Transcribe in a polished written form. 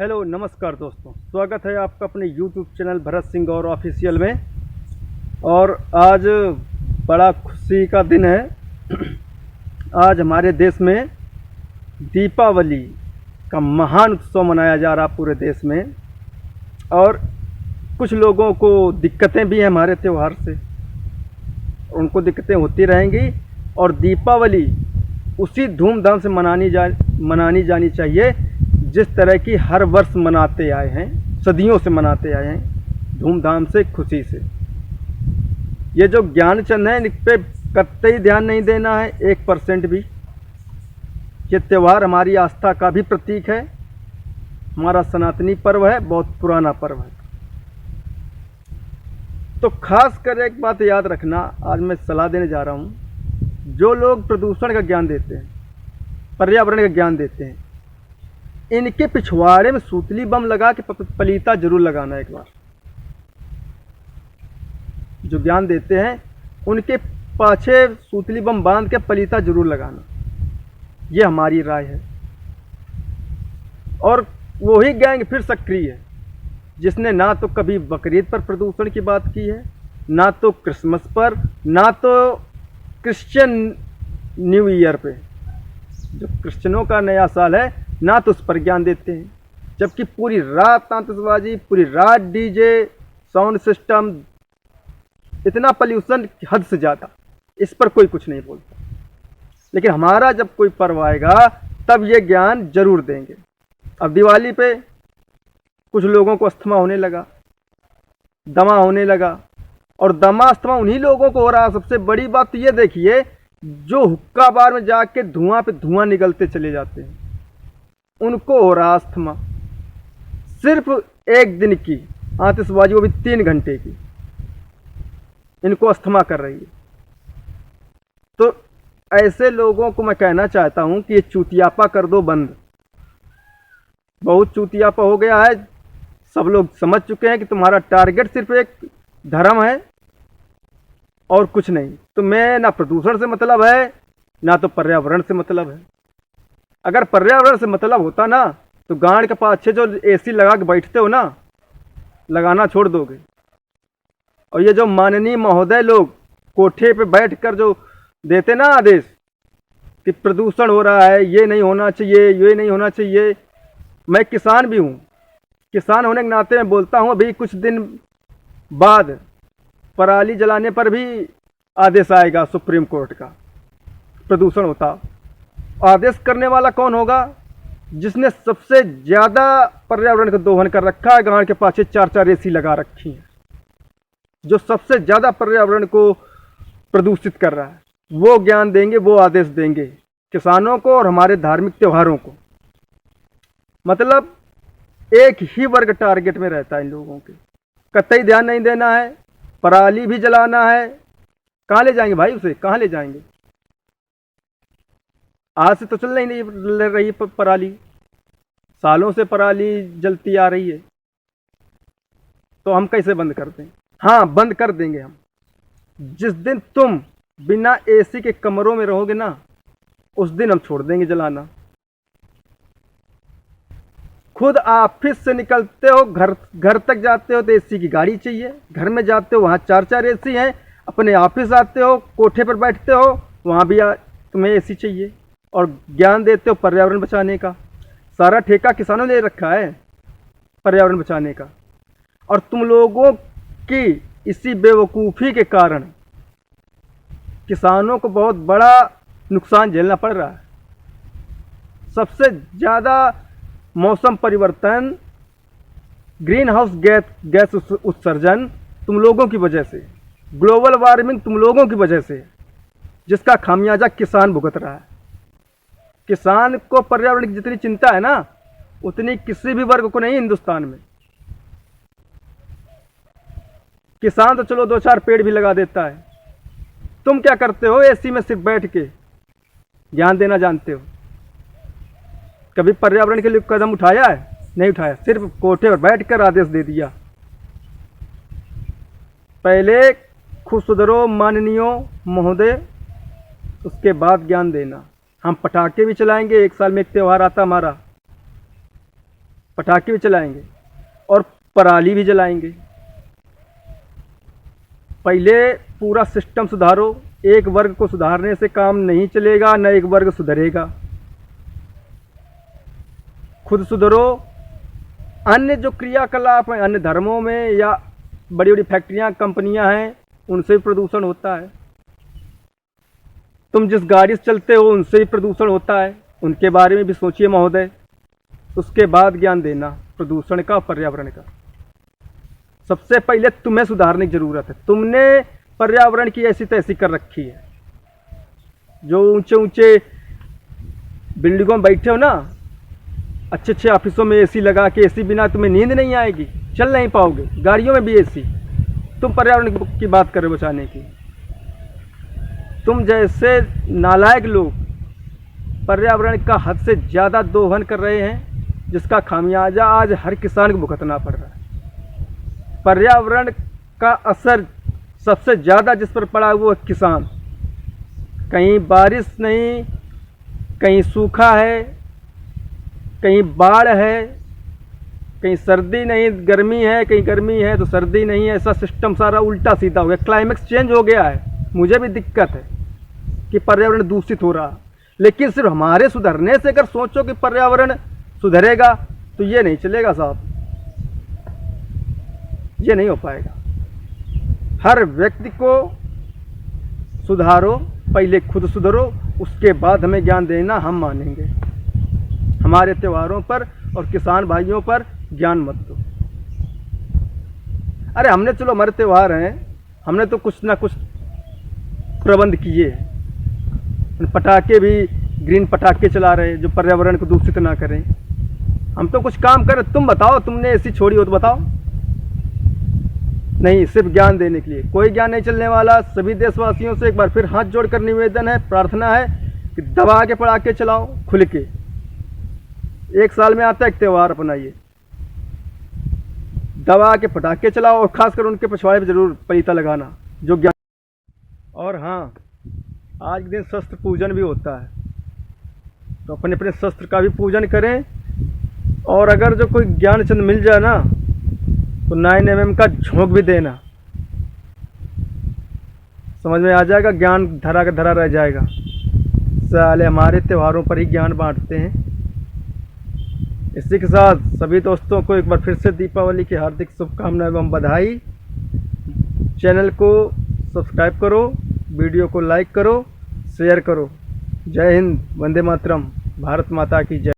Hello नमस्कार दोस्तों, स्वागत है आपका अपने YouTube चैनल भरत सिंह गौर ऑफिशियल में। और आज बड़ा खुशी का दिन है। आज हमारे देश में दीपावली का महान उत्सव मनाया जा रहा पूरे देश में। और कुछ लोगों को दिक्कतें भी हैं हमारे त्यौहार से, उनको दिक्कतें होती रहेंगी। और दीपावली उसी धूमधाम से मनानी जानी चाहिए जिस तरह की हर वर्ष मनाते आए हैं, सदियों से मनाते आए हैं, धूमधाम से, खुशी से। ये जो ज्ञानचंद है, इन पे कतई ध्यान नहीं देना है 1% भी। ये त्यौहार हमारी आस्था का भी प्रतीक है, हमारा सनातनी पर्व है, बहुत पुराना पर्व है। तो खास कर एक बात याद रखना, आज मैं सलाह देने जा रहा हूँ। जो लोग प्रदूषण का ज्ञान देते हैं, पर्यावरण का ज्ञान देते हैं, इनके पिछवाड़े में सूतली बम लगा के पलीता जरूर लगाना। एक बार जो ज्ञान देते हैं उनके पाछे सूतली बम बांध के पलीता जरूर लगाना, ये हमारी राय है। और वही गैंग फिर सक्रिय है जिसने ना तो कभी बकरीद पर प्रदूषण की बात की है, ना तो क्रिसमस पर, ना तो क्रिश्चियन न्यू ईयर पे, जो क्रिश्चियनों का नया साल है, ना तो उस पर ज्ञान देते हैं। जबकि पूरी रात आतिशबाजी, पूरी रात डीजे, साउंड सिस्टम, इतना पॉल्यूशन हद से ज़्यादा, इस पर कोई कुछ नहीं बोलता। लेकिन हमारा जब कोई पर्व आएगा तब ये ज्ञान जरूर देंगे। अब दिवाली पे कुछ लोगों को अस्थमा होने लगा, दमा होने लगा। और दमा अस्थमा उन्हीं लोगों को हो रहा। सबसे बड़ी बात ये देखिए, जो हुक्का बार में जाके धुआं पे धुआं निकलते चले जाते हैं, उनको हो रहा अस्थमा। सिर्फ एक दिन की आतिशबाजी, वो भी 3 घंटे की, इनको अस्थमा कर रही है। तो ऐसे लोगों को मैं कहना चाहता हूं कि ये चूतियापा कर दो बंद। बहुत चूतियापा हो गया है। सब लोग समझ चुके हैं कि तुम्हारा टारगेट सिर्फ एक धर्म है और कुछ नहीं। तो मैं ना प्रदूषण से मतलब है, ना तो पर्यावरण से मतलब है। अगर पर्यावरण से मतलब होता ना तो गांड के पाछे जो एसी लगा के बैठते हो ना, लगाना छोड़ दोगे। और ये जो माननीय महोदय लोग कोठे पे बैठकर जो देते ना आदेश कि प्रदूषण हो रहा है, ये नहीं होना चाहिए, ये नहीं होना चाहिए। मैं किसान भी हूँ, किसान होने के नाते मैं बोलता हूँ, अभी कुछ दिन बाद पराली जलाने पर भी आदेश आएगा सुप्रीम कोर्ट का, प्रदूषण होता। आदेश करने वाला कौन होगा? जिसने सबसे ज़्यादा पर्यावरण का दोहन कर रखा है, गांव के पाछे 4-4 एसी लगा रखी है, जो सबसे ज़्यादा पर्यावरण को प्रदूषित कर रहा है, वो ज्ञान देंगे, वो आदेश देंगे किसानों को और हमारे धार्मिक त्योहारों को। मतलब एक ही वर्ग टारगेट में रहता है इन लोगों के। कतई ध्यान नहीं देना है, पराली भी जलाना है। कहाँ ले जाएंगे भाई उसे, कहाँ ले जाएंगे? आज से तो चल नहीं रही पराली, सालों से पराली जलती आ रही है। तो हम कैसे बंद कर दें? हाँ, बंद कर देंगे हम। जिस दिन तुम बिना एसी के कमरों में रहोगे ना, उस दिन हम छोड़ देंगे जलाना। खुद ऑफिस से निकलते हो, घर तक जाते हो तो एसी की गाड़ी चाहिए। घर में जाते हो, वहाँ 4-4 एसी हैं। अपने ऑफिस आते हो, कोठे पर बैठते हो, वहाँ भी तुम्हें एसी चाहिए। और ज्ञान देते हो पर्यावरण बचाने का। सारा ठेका किसानों ने ले रखा है पर्यावरण बचाने का। और तुम लोगों की इसी बेवकूफ़ी के कारण किसानों को बहुत बड़ा नुकसान झेलना पड़ रहा है। सबसे ज़्यादा मौसम परिवर्तन, ग्रीन हाउस गैस उत्सर्जन तुम लोगों की वजह से, ग्लोबल वार्मिंग तुम लोगों की वजह से, जिसका खामियाजा किसान भुगत रहा है। किसान को पर्यावरण की जितनी चिंता है ना, उतनी किसी भी वर्ग को नहीं हिंदुस्तान में। किसान तो चलो 2-4 पेड़ भी लगा देता है। तुम क्या करते हो? एसी में सिर्फ बैठ के ज्ञान देना जानते हो। कभी पर्यावरण के लिए कदम उठाया है? नहीं उठाया। सिर्फ कोठे पर बैठकर आदेश दे दिया। पहले खुद सुधरो माननीय महोदय, उसके बाद ज्ञान देना। हम पटाखे भी चलाएंगे। एक साल में एक त्यौहार आता हमारा, पटाखे भी चलाएंगे और पराली भी जलाएंगे। पहले पूरा सिस्टम सुधारो। एक वर्ग को सुधारने से काम नहीं चलेगा, न एक वर्ग सुधरेगा। खुद सुधरो। अन्य जो क्रियाकलाप हैं अन्य धर्मों में या बड़ी बड़ी फैक्ट्रियां कंपनियां हैं, उनसे भी प्रदूषण होता है। तुम जिस गाड़ी से चलते हो उनसे भी प्रदूषण होता है, उनके बारे में भी सोचिए महोदय। उसके बाद ज्ञान देना प्रदूषण का, पर्यावरण का। सबसे पहले तुम्हें सुधारने की जरूरत है। तुमने पर्यावरण की ऐसी तैसी कर रखी है। जो ऊंचे ऊंचे बिल्डिंगों में बैठे हो ना, अच्छे अच्छे ऑफिसों में एसी लगा के, एसी बिना तुम्हें नींद नहीं आएगी, चल नहीं पाओगे। गाड़ियों में भी एसी। तुम पर्यावरण की बात कर रहे हो बचाने की। तुम जैसे नालायक लोग पर्यावरण का हद से ज़्यादा दोहन कर रहे हैं, जिसका खामियाजा आज हर किसान को भुगतना पड़ रहा है। पर्यावरण का असर सबसे ज़्यादा जिस पर पड़ा वो है किसान। कहीं बारिश नहीं, कहीं सूखा है, कहीं बाढ़ है, कहीं सर्दी नहीं गर्मी है, कहीं गर्मी है तो सर्दी नहीं है। ऐसा सिस्टम सारा उल्टा सीधा हो गया। क्लाइमेक्स चेंज हो गया है। मुझे भी दिक्कत है कि पर्यावरण दूषित हो रहा, लेकिन सिर्फ हमारे सुधरने से अगर सोचो कि पर्यावरण सुधरेगा तो ये नहीं चलेगा साहब, ये नहीं हो पाएगा। हर व्यक्ति को सुधारो, पहले खुद सुधरो, उसके बाद हमें ज्ञान देना हम मानेंगे। हमारे त्योहारों पर और किसान भाइयों पर ज्ञान मत दो। अरे हमने, चलो हमारे त्योहार हैं, हमने तो कुछ ना कुछ प्रबंध किए हैं। पटाखे भी ग्रीन पटाखे चला रहे जो पर्यावरण को दूषित ना करें। हम तो कुछ काम करें। तुम बताओ, तुमने ऐसी छोड़ी हो तो बताओ। नहीं, सिर्फ ज्ञान देने के लिए, कोई ज्ञान नहीं चलने वाला। सभी देशवासियों से एक बार फिर हाथ जोड़कर निवेदन है, प्रार्थना है कि दबा के पटाखे चलाओ खुल के। एक साल में आता है एक त्यौहार, अपनाइए, दबा के पटाखे चलाओ और खासकर उनके पिछवाड़े पर जरूर पलीता लगाना जो ज्ञान। और हाँ, आज के दिन शस्त्र पूजन भी होता है, तो अपने अपने शस्त्र का भी पूजन करें। और अगर जो कोई ज्ञान चंद मिल जाए ना तो 9mm का झोंक भी देना, समझ में आ जाएगा। ज्ञान धरा का धरा रह जाएगा। साले हमारे त्योहारों पर ही ज्ञान बांटते हैं। इसी के साथ सभी दोस्तों को एक बार फिर से दीपावली की हार्दिक शुभकामनाएं एवं बधाई। चैनल को सब्सक्राइब करो, वीडियो को लाइक करो, शेयर करो। जय हिंद, वंदे मातरम, भारत माता की जय।